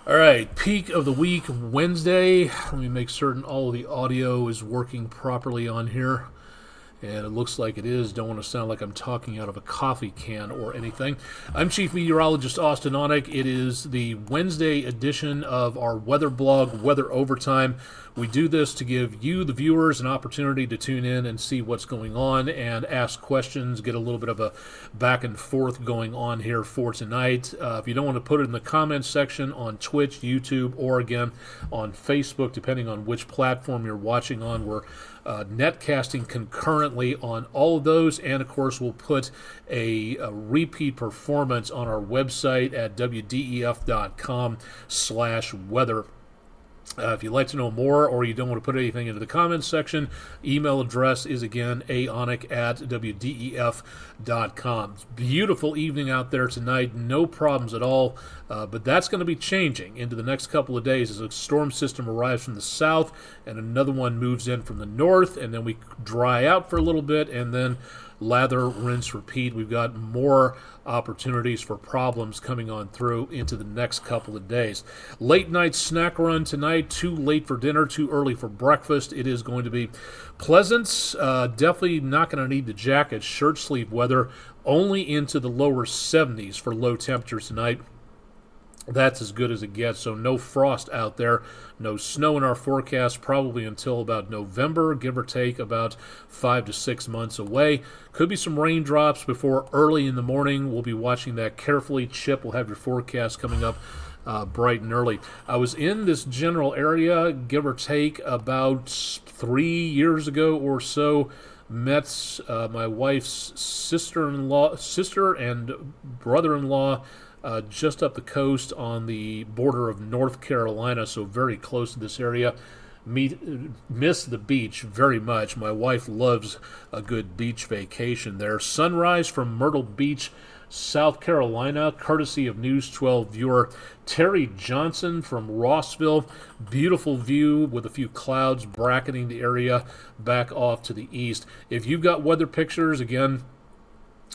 All right, peak of the week, Wednesday. Let me make certain all of the audio is working properly on here. And it looks like it is. Don't want to sound like I'm talking out of a coffee can or anything. I'm Chief Meteorologist Austen Onek. It is the Wednesday edition of our weather blog, Weather Overtime. We do this to give you, the viewers, an opportunity to tune in and see what's going on and ask questions, get a little bit of a back and forth going on here for tonight. If you don't want to put it in the comments section on Twitch, YouTube, or again on Facebook, depending on which platform you're watching on, we're netcasting concurrently on all of those, and of course we'll put a repeat performance on our website at wdef.com/weather. If you'd like to know more or you don't want to put anything into the comments section, email address is again aonek@wdef.com. It's a beautiful evening out there tonight, no problems at all, but that's going to be changing into the next couple of days as a storm system arrives from the south and another one moves in from the north, and then we dry out for a little bit and then lather, rinse, repeat. We've got more opportunities for problems coming on through into the next couple of days. Late night snack run tonight, too late for dinner, too early for breakfast. It is going to be pleasant. Definitely not going to need the jacket, shirt sleeve weather, only into the lower 70s for low temperatures tonight. That's as good as it gets, so no frost out there, no snow in our forecast, probably until about November, give or take about 5 to 6 months away. Could be some raindrops before early in the morning. We'll be watching that carefully. Chip will have your forecast coming up bright and early. I was in this general area, give or take, about 3 years ago or so. Met my wife's sister and brother-in-law just up the coast on the border of North Carolina, so very close to this area. Miss the beach very much. My wife loves a good beach vacation there. Sunrise from Myrtle Beach, South Carolina, courtesy of News 12 viewer Terry Johnson from Rossville. Beautiful view with a few clouds bracketing the area back off to the east. If you've got weather pictures, again,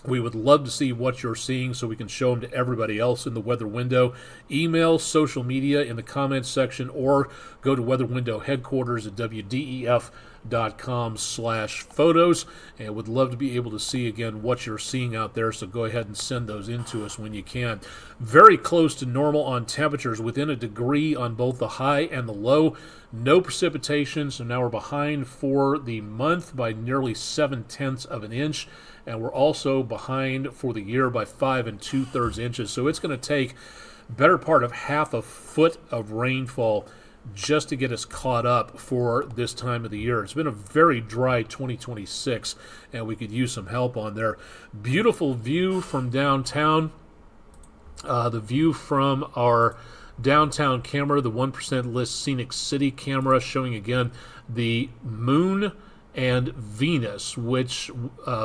we would love to see what you're seeing so we can show them to everybody else in the weather window. Email, social media in the comments section, or go to Weather Window headquarters at wdef.com/photos, and would love to be able to see again what you're seeing out there, so go ahead and send those in to us when you can. Very close to normal on temperatures, within a degree on both the high and the low. No precipitation, so now we're behind for the month by nearly 7/10 of an inch. And we're also behind for the year by 5 2/3 inches. So it's going to take better part of half a foot of rainfall just to get us caught up for this time of the year. It's been a very dry 2026, and we could use some help on there. Beautiful view from downtown. The view from our downtown camera, the 1% List Scenic City camera, showing again the moon and Venus, which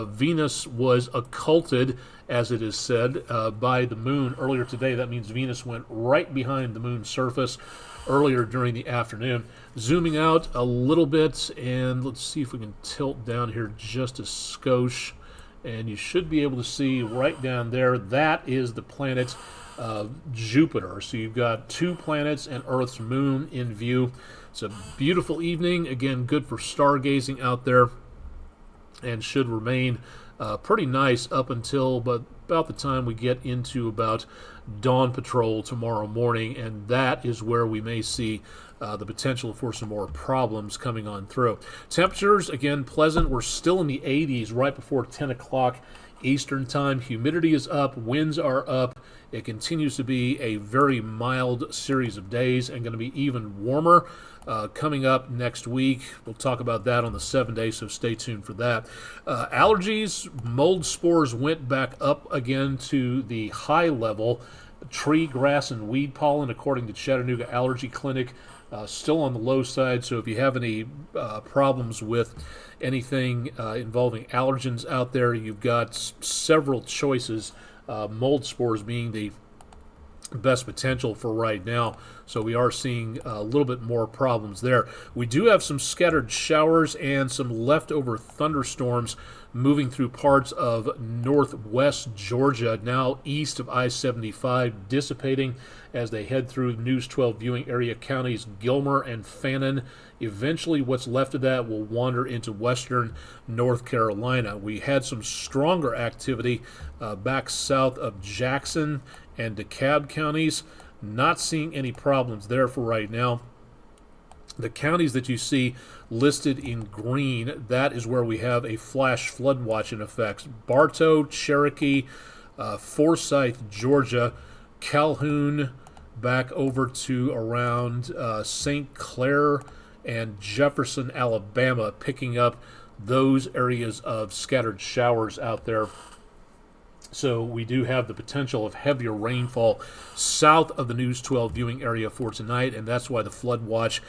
Venus was occulted, as it is said, by the moon earlier today. That means Venus went right behind the moon's surface earlier during the afternoon. Zooming out a little bit, and let's see if we can tilt down here just a skosh, and you should be able to see right down there, that is the planet Jupiter. So you've got two planets and Earth's moon in view. It's a beautiful evening. Again, good for stargazing out there, and should remain pretty nice up until about the time we get into about dawn patrol tomorrow morning, and that is where we may see the potential for some more problems coming on through. Temperatures, again, pleasant. We're still in the 80s right before 10 o'clock Eastern time. Humidity is up, winds are up. It continues to be a very mild series of days, and going to be even warmer coming up next week. We'll talk about that on the 7 days, so stay tuned for that. Allergies, mold spores went back up again to the high level. Tree, grass, and weed pollen, according to Chattanooga Allergy Clinic, still on the low side. So if you have any problems with anything involving allergens out there, you've got several choices, mold spores being the best potential for right now So we are seeing a little bit more problems there. We do have some scattered showers and some leftover thunderstorms moving through parts of northwest Georgia, now east of I-75, dissipating as they head through News 12 viewing area counties Gilmer and Fannin. Eventually, what's left of that will wander into western North Carolina. We had some stronger activity back south of Jackson and DeKalb counties. Not seeing any problems there for right now. The counties that you see listed in green, that is where we have a flash flood watch in effect. Bartow, Cherokee, Forsyth, Georgia, Calhoun, back over to around St. Clair and Jefferson, Alabama, picking up those areas of scattered showers out there. So we do have the potential of heavier rainfall south of the News 12 viewing area for tonight, and that's why the flood watch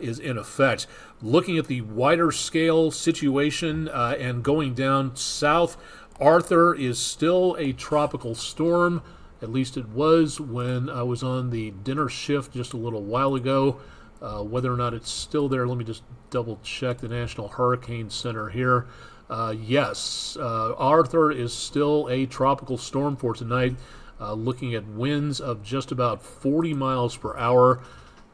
is in effect. Looking at the wider scale situation and going down south, Arthur is still a tropical storm. At least it was when I was on the dinner shift just a little while ago. Whether or not it's still there, let me just double check the National Hurricane Center here. Yes, Arthur is still a tropical storm for tonight, looking at winds of just about 40 miles per hour,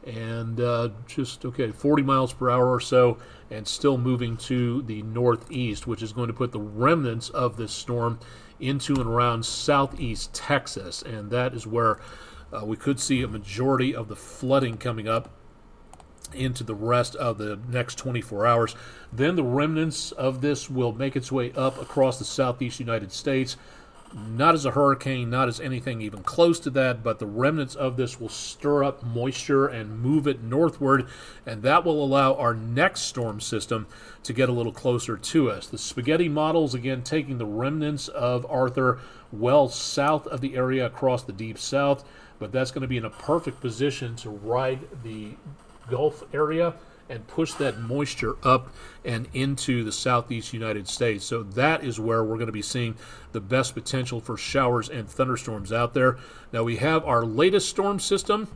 and 40 miles per hour or so, and still moving to the northeast, which is going to put the remnants of this storm into and around southeast Texas, and that is where we could see a majority of the flooding coming up into the rest of the next 24 hours. Then the remnants of this will make its way up across the southeast United States. Not as a hurricane, not as anything even close to that, but the remnants of this will stir up moisture and move it northward, and that will allow our next storm system to get a little closer to us. The spaghetti models, again, taking the remnants of Arthur well south of the area across the deep south, but that's going to be in a perfect position to ride the Gulf area and push that moisture up and into the southeast United States. So that is where we're going to be seeing the best potential for showers and thunderstorms out there. Now we have our latest storm system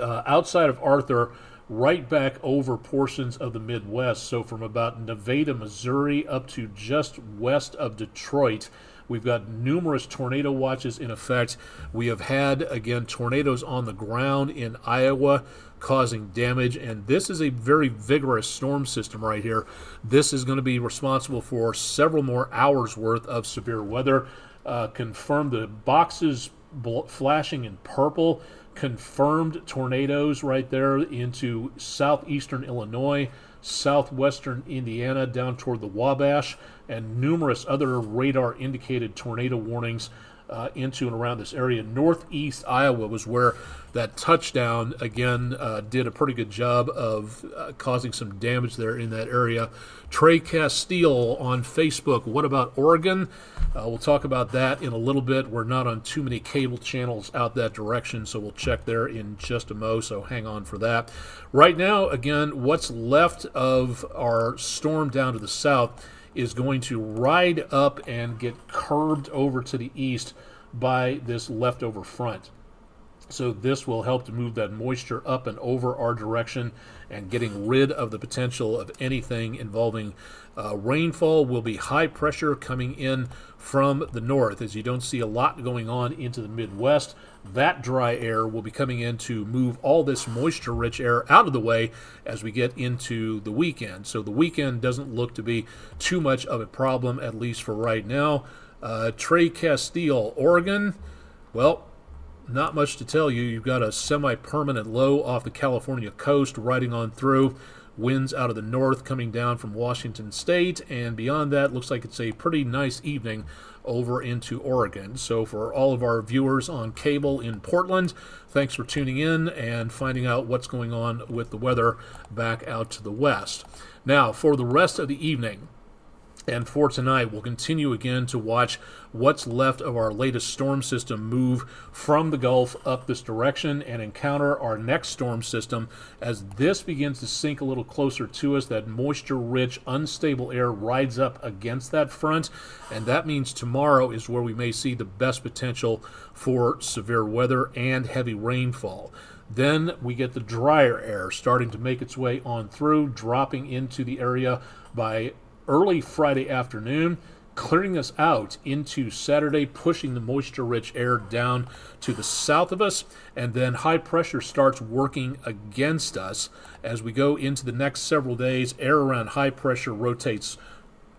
outside of Arthur, right back over portions of the Midwest. So from about Nevada, Missouri, up to just west of Detroit, we've got numerous tornado watches in effect. We have had, again, tornadoes on the ground in Iowa causing damage, and this is a very vigorous storm system right here. This is going to be responsible for several more hours worth of severe weather. Confirmed the boxes flashing in purple, confirmed tornadoes right there into southeastern Illinois, southwestern Indiana down toward the Wabash, and numerous other radar-indicated tornado warnings into and around this area. Northeast Iowa was where that touchdown, again, did a pretty good job of causing some damage there in that area. Trey Castile on Facebook, what about Oregon? We'll talk about that in a little bit. We're not on too many cable channels out that direction, so we'll check there in just a mo, so hang on for that. Right now, again, what's left of our storm down to the south is going to ride up and get curved over to the east by this leftover front. So this will help to move that moisture up and over our direction, and getting rid of the potential of anything involving rainfall. Will be high pressure coming in from the north, as you don't see a lot going on into the Midwest. That dry air will be coming in to move all this moisture-rich air out of the way as we get into the weekend. So the weekend doesn't look to be too much of a problem, at least for right now. Trey Castile, Oregon, well, not much to tell you. You've got a semi-permanent low off the California coast riding on through. Winds out of the north coming down from Washington State, and beyond that, looks like it's a pretty nice evening over into Oregon. So for all of our viewers on cable in Portland, thanks for tuning in and finding out what's going on with the weather back out to the west. Now, for the rest of the evening, and for tonight, we'll continue again to watch what's left of our latest storm system move from the Gulf up this direction and encounter our next storm system as this begins to sink a little closer to us. That moisture-rich, unstable air rides up against that front, and that means tomorrow is where we may see the best potential for severe weather and heavy rainfall. Then we get the drier air starting to make its way on through, dropping into the area by early Friday afternoon, clearing us out into Saturday, pushing the moisture-rich air down to the south of us, and then high pressure starts working against us. As we go into the next several days, air around high pressure rotates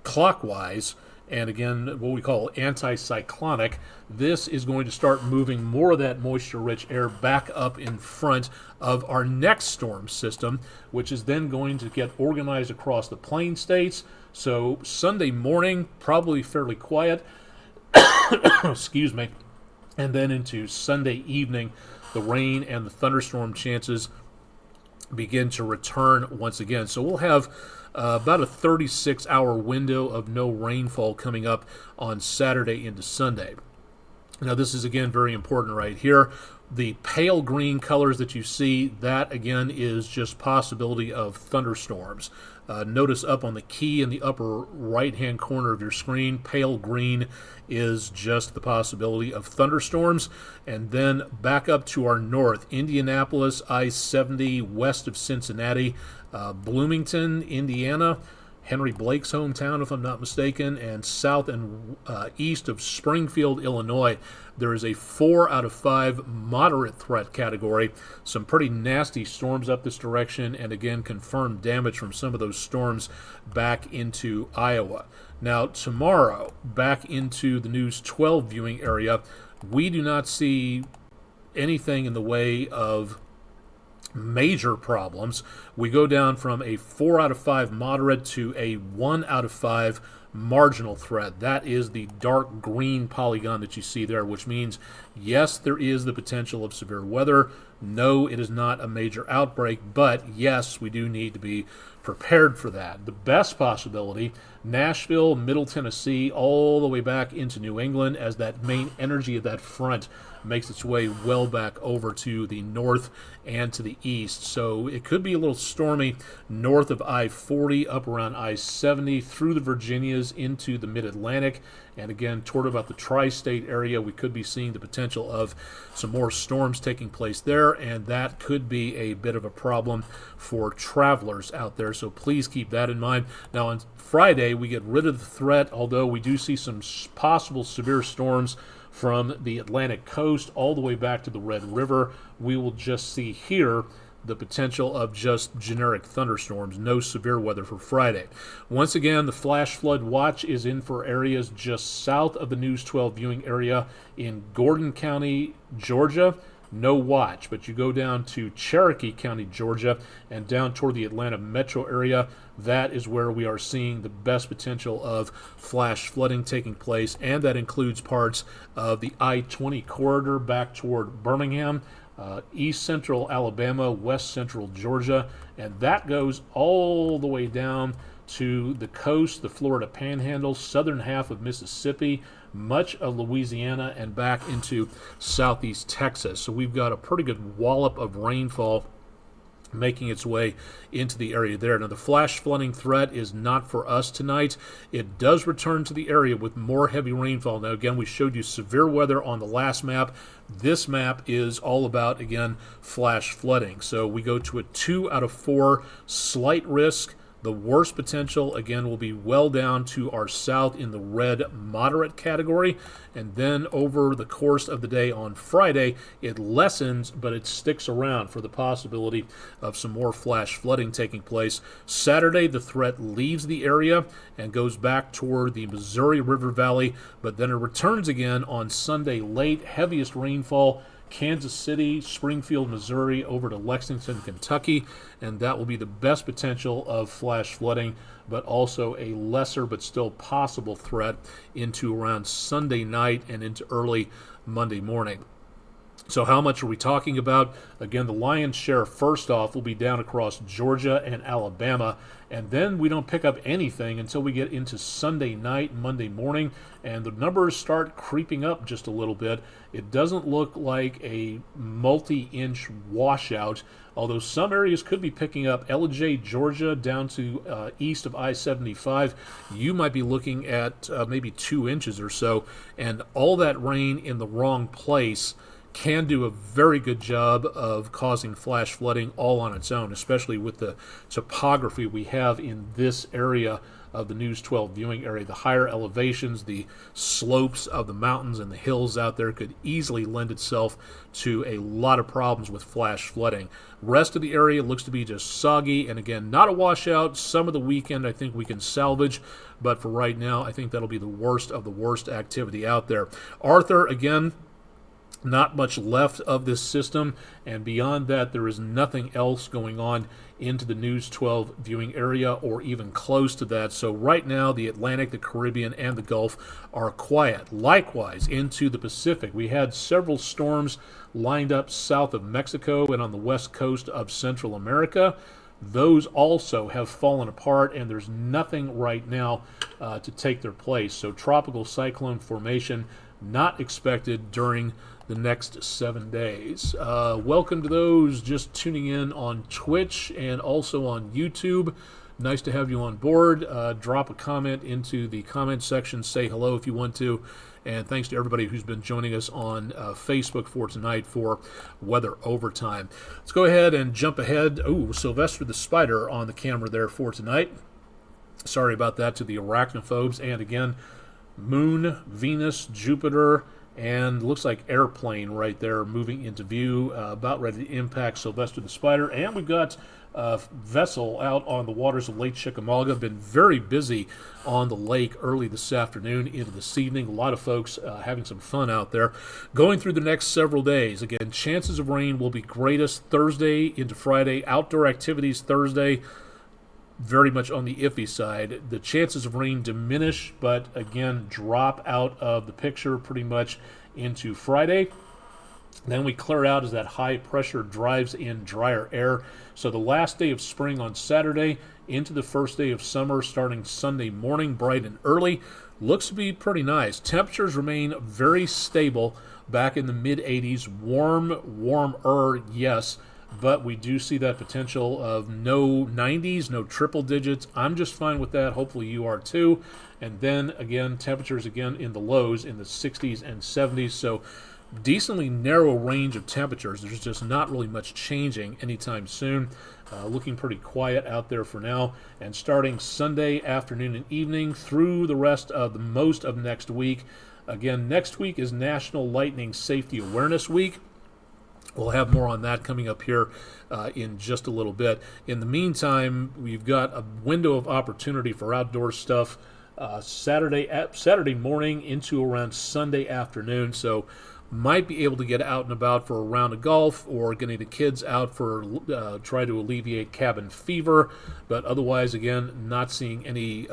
clockwise, and again, what we call anticyclonic. This is going to start moving more of that moisture-rich air back up in front of our next storm system, which is then going to get organized across the plain states. So Sunday morning, probably fairly quiet, excuse me, and then into Sunday evening, the rain and the thunderstorm chances begin to return once again. So we'll have about a 36-hour window of no rainfall coming up on Saturday into Sunday. Now, this is, again, very important right here. The pale green colors that you see, that, again, is just possibility of thunderstorms. Notice up on the key in the upper right-hand corner of your screen, pale green is just the possibility of thunderstorms. And then back up to our north, Indianapolis, I-70, west of Cincinnati, Bloomington, Indiana, Henry Blake's hometown, if I'm not mistaken, and south and east of Springfield, Illinois. There is a 4 out of 5 moderate threat category. Some pretty nasty storms up this direction, and again, confirmed damage from some of those storms back into Iowa. Now, tomorrow, back into the News 12 viewing area, we do not see anything in the way of major problems. We go down from a 4 out of 5 moderate to a 1 out of 5 marginal threat. That is the dark green polygon that you see there, which means, yes, there is the potential of severe weather. No, it is not a major outbreak, but yes, we do need to be prepared for that. The best possibility, Nashville, Middle Tennessee, all the way back into New England, as that main energy of that front makes its way well back over to the north and to the east. So it could be a little stormy north of I-40, up around I-70, through the Virginias into the mid-Atlantic. And again, toward about the tri-state area, we could be seeing the potential of some more storms taking place there, and that could be a bit of a problem for travelers out there. So please keep that in mind. Now, on Friday, we get rid of the threat, although we do see some possible severe storms from the Atlantic coast all the way back to the Red River. We will just see here the potential of just generic thunderstorms, no severe weather for Friday. Once again, the flash flood watch is in for areas just south of the News 12 viewing area in Gordon County, Georgia. No watch, but you go down to Cherokee County, Georgia, and down toward the Atlanta metro area. That is where we are seeing the best potential of flash flooding taking place, and that includes parts of the I-20 corridor back toward Birmingham, east central Alabama, west central Georgia, and that goes all the way down to the coast, the Florida Panhandle, southern half of Mississippi, much of Louisiana, and back into southeast Texas. So we've got a pretty good wallop of rainfall making its way into the area there. Now, the flash flooding threat is not for us tonight. It does return to the area with more heavy rainfall. Now, again, we showed you severe weather on the last map. This map is all about, again, flash flooding. So we go to a 2 out of 4 slight risk. The worst potential, again, will be well down to our south in the red moderate category. And then over the course of the day on Friday, it lessens, but it sticks around for the possibility of some more flash flooding taking place. Saturday, the threat leaves the area and goes back toward the Missouri River Valley, but then it returns again on Sunday late. Heaviest rainfall, Kansas City, Springfield, Missouri, over to Lexington, Kentucky, and that will be the best potential of flash flooding, but also a lesser but still possible threat into around Sunday night and into early Monday morning. So how much are we talking about? Again, the lion's share, first off, will be down across Georgia and Alabama, and then we don't pick up anything until we get into Sunday night, Monday morning, and the numbers start creeping up just a little bit. It doesn't look like a multi-inch washout, although some areas could be picking up. Ellijay, Georgia, down to east of I-75, you might be looking at maybe 2 inches or so, and all that rain in the wrong place can do a very good job of causing flash flooding all on its own, especially with the topography we have in this area of the News 12 viewing area. The higher elevations, the slopes of the mountains and the hills out there could easily lend itself to a lot of problems with flash flooding. Rest of the area looks to be just soggy, and again, not a washout. Some of the weekend I think we can salvage, but for right now, I think that'll be the worst of the worst activity out there. Arthur, again, not much left of this system, and beyond that, there is nothing else going on into the News 12 viewing area or even close to that. So right now, the Atlantic, the Caribbean, and the Gulf are quiet. Likewise, into the Pacific, we had several storms lined up south of Mexico and on the west coast of Central America. Those also have fallen apart, and there's nothing right now to take their place. So tropical cyclone formation not expected during the next 7 days. Welcome to those just tuning in on Twitch and also on YouTube. Nice to have you on board. Drop a comment into the comment section. Say hello if you want to. And thanks to everybody who's been joining us on Facebook for tonight for Weather Overtime. Let's go ahead and jump ahead. Oh, Sylvester the Spider on the camera there for tonight. Sorry about that to the arachnophobes. And again, Moon, Venus, Jupiter, and looks like airplane right there moving into view, about ready to impact Sylvester the Spider. And we've got a vessel out on the waters of Lake Chickamauga. Been very busy on the lake early this afternoon into this evening. A lot of folks having some fun out there. Going through the next several days, again, chances of rain will be greatest Thursday into Friday. Outdoor activities Thursday, very much on the iffy side. The chances of rain diminish, but again, drop out of the picture pretty much into Friday. Then we clear out as that high pressure drives in drier air. So the last day of spring on Saturday into the first day of summer starting Sunday morning, bright and early. Looks to be pretty nice. Temperatures remain very stable back in the mid-80s. Warmer, yes. But we do see that potential of no 90s, no triple digits. I'm just fine with that. Hopefully you are too. And then again, temperatures again in the lows in the 60s and 70s. So decently narrow range of temperatures. There's just not really much changing anytime soon. Looking pretty quiet out there for now. And starting Sunday afternoon and evening through the rest of the most of next week. Again, next week is National Lightning Safety Awareness Week. We'll have more on that coming up here in just a little bit. In the meantime, we've got a window of opportunity for outdoor stuff Saturday morning into around Sunday afternoon. So might be able to get out and about for a round of golf or getting the kids out for try to alleviate cabin fever. But otherwise, again, not seeing any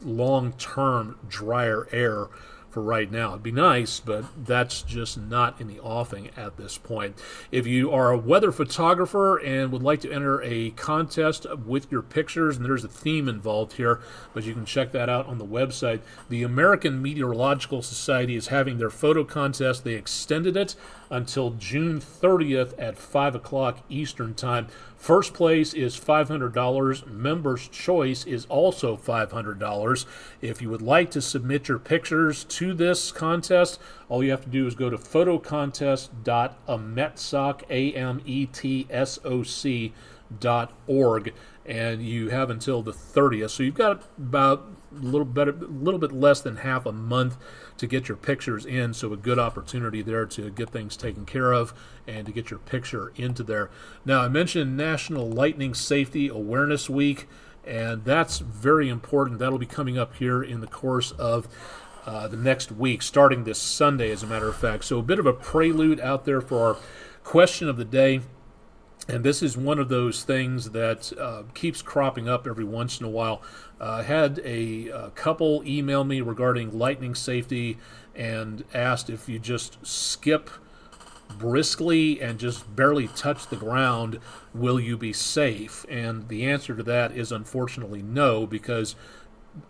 long-term drier air for right now. It'd be nice, but that's just not in the offing at this point. If you are a weather photographer and would like to enter a contest with your pictures, and there's a theme involved here, but you can check that out on the website. The American Meteorological Society is having their photo contest. They extended it until June 30th at 5 o'clock Eastern Time. First place is $500. Members' choice is also $500. If you would like to submit your pictures to this contest, all you have to do is go to photocontest.ametsoc.org, and you have until the 30th. So you've got about a little bit less than half a month to get your pictures in, so a good opportunity there to get things taken care of and to get your picture into there. Now, I mentioned National Lightning Safety Awareness Week, and that's very important. That'll be coming up here in the course of the next week, starting this Sunday, as a matter of fact. So a bit of a prelude out there for our question of the day. And this is one of those things that keeps cropping up every once in a while. I had a couple email me regarding lightning safety and asked if you just skip briskly and just barely touch the ground, will you be safe? And the answer to that is unfortunately no, because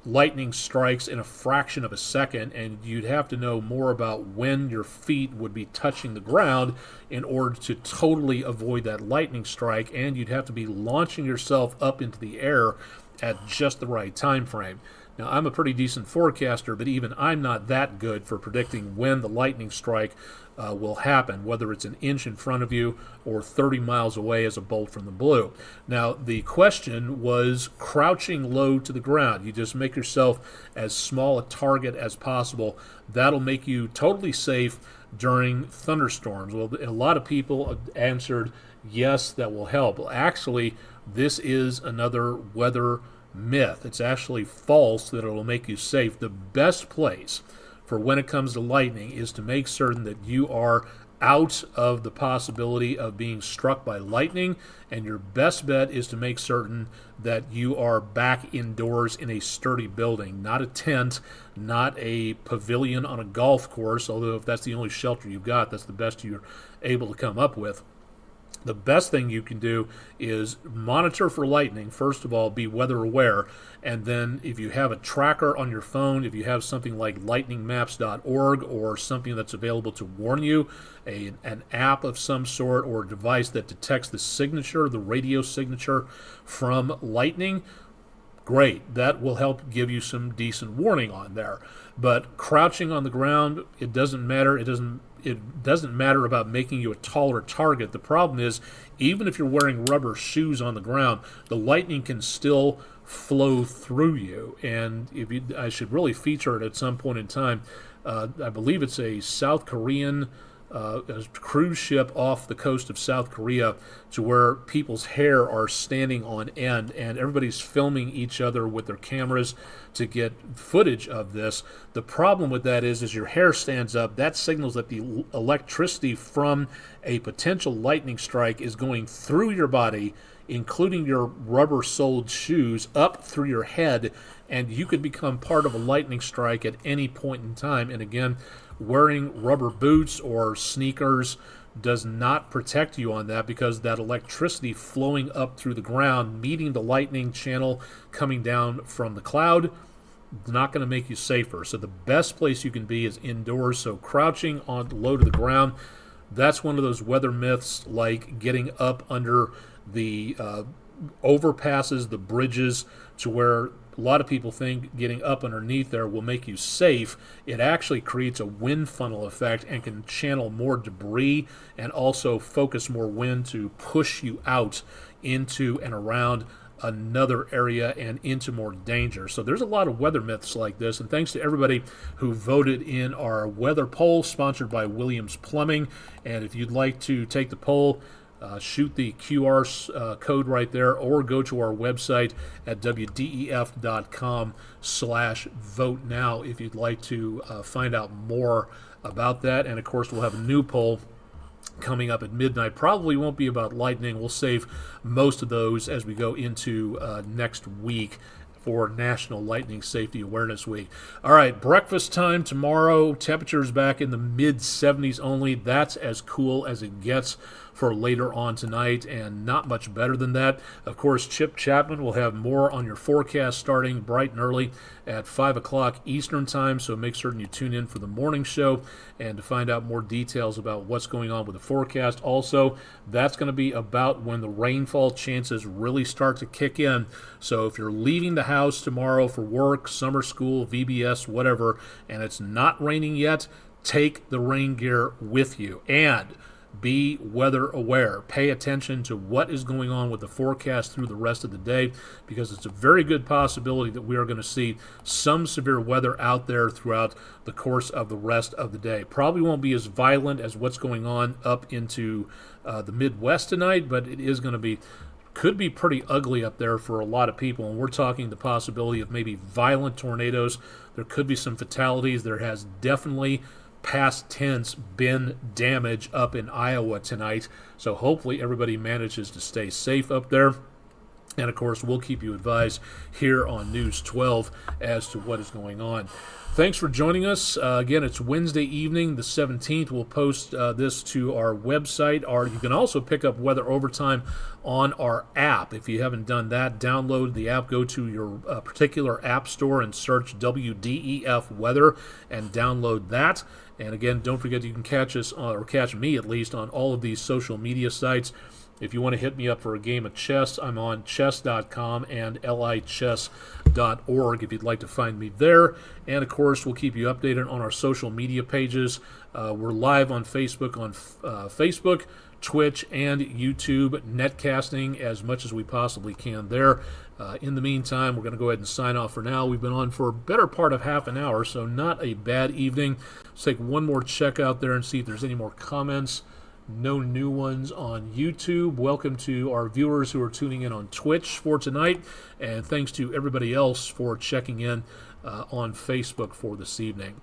lightning strikes in a fraction of a second, and you'd have to know more about when your feet would be touching the ground in order to totally avoid that lightning strike, and you'd have to be launching yourself up into the air at just the right time frame. Now, I'm a pretty decent forecaster, but even I'm not that good for predicting when the lightning strike will happen, whether it's an inch in front of you or 30 miles away as a bolt from the blue. Now, the question was crouching low to the ground. You just make yourself as small a target as possible. That'll make you totally safe during thunderstorms. Well, a lot of people answered yes, that will help. Well, actually, this is another weather myth. It's actually false that it will make you safe. The best place for when it comes to lightning is to make certain that you are out of the possibility of being struck by lightning, and your best bet is to make certain that you are back indoors in a sturdy building, not a tent, not a pavilion on a golf course, although if that's the only shelter you've got, that's the best you're able to come up with. The best thing you can do is monitor for lightning. First of all, be weather aware. And then if you have a tracker on your phone, if you have something like lightningmaps.org or something that's available to warn you, an app of some sort or a device that detects the signature, the radio signature from lightning, great. That will help give you some decent warning on there. But crouching on the ground, it doesn't matter. It doesn't matter about making you a taller target. The problem is, even if you're wearing rubber shoes on the ground, the lightning can still flow through you. And I should really feature it at some point in time. I believe it's a South Korean a cruise ship off the coast of South Korea to where people's hair are standing on end, and everybody's filming each other with their cameras to get footage of this. The problem with that is as your hair stands up, that signals that the electricity from a potential lightning strike is going through your body, including your rubber-soled shoes, up through your head, and you could become part of a lightning strike at any point in time. And again, wearing rubber boots or sneakers does not protect you on that, because that electricity flowing up through the ground, meeting the lightning channel coming down from the cloud, is not going to make you safer. So the best place you can be is indoors. So crouching on low to the ground, that's one of those weather myths, like getting up under the overpasses, the bridges, to where a lot of people think getting up underneath there will make you safe. It actually creates a wind funnel effect and can channel more debris and also focus more wind to push you out into and around another area and into more danger. So there's a lot of weather myths like this, and thanks to everybody who voted in our weather poll sponsored by Williams Plumbing. And if you'd like to take the poll, shoot the QR code right there, or go to our website at wdef.com/vote now if you'd like to find out more about that. And of course, we'll have a new poll coming up at midnight. Probably won't be about lightning. We'll save most of those as we go into next week for National Lightning Safety Awareness Week. All right, breakfast time tomorrow. Temperatures back in the mid-70s only. That's as cool as it gets for later on tonight, and not much better than that. Of course, Chip Chapman will have more on your forecast starting bright and early at 5 o'clock Eastern Time, so make certain you tune in for the morning show and to find out more details about what's going on with the forecast. Also, that's going to be about when the rainfall chances really start to kick in. So if you're leaving the house tomorrow for work, summer school, VBS, whatever, and it's not raining yet, take the rain gear with you. And be weather aware. Pay attention to what is going on with the forecast through the rest of the day, because it's a very good possibility that we are going to see some severe weather out there throughout the course of the rest of the day. Probably won't be as violent as what's going on up into the Midwest tonight, but it is going to be, could be pretty ugly up there for a lot of people. And we're talking the possibility of maybe violent tornadoes. There could be some fatalities. There has definitely past tense been damage up in Iowa tonight. So hopefully everybody manages to stay safe up there. And of course, we'll keep you advised here on News 12 as to what is going on. Thanks for joining us. Again, it's Wednesday evening, the 17th. We'll post this to our website. You can also pick up Weather Overtime on our app. If you haven't done that, download the app, go to your particular app store and search WDEF Weather and download that. And again, don't forget you can catch us, or catch me at least, on all of these social media sites. If you want to hit me up for a game of chess, I'm on chess.com and lichess.org if you'd like to find me there. And, of course, we'll keep you updated on our social media pages. We're live on Facebook, Facebook, Twitch, and YouTube, netcasting as much as we possibly can there. In the meantime, we're going to go ahead and sign off for now. We've been on for a better part of half an hour, so not a bad evening. Let's take one more check out there and see if there's any more comments. No new ones on YouTube. Welcome to our viewers who are tuning in on Twitch for tonight, and thanks to everybody else for checking in on Facebook for this evening.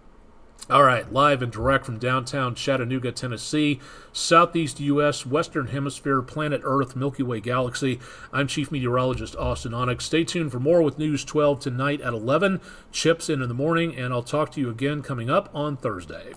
All right, live and direct from downtown Chattanooga, Tennessee, southeast U.S., Western Hemisphere, planet Earth, Milky Way galaxy. I'm Chief Meteorologist Austen Onek. Stay tuned for more with News 12 tonight at 11. Chips in the morning, and I'll talk to you again coming up on Thursday.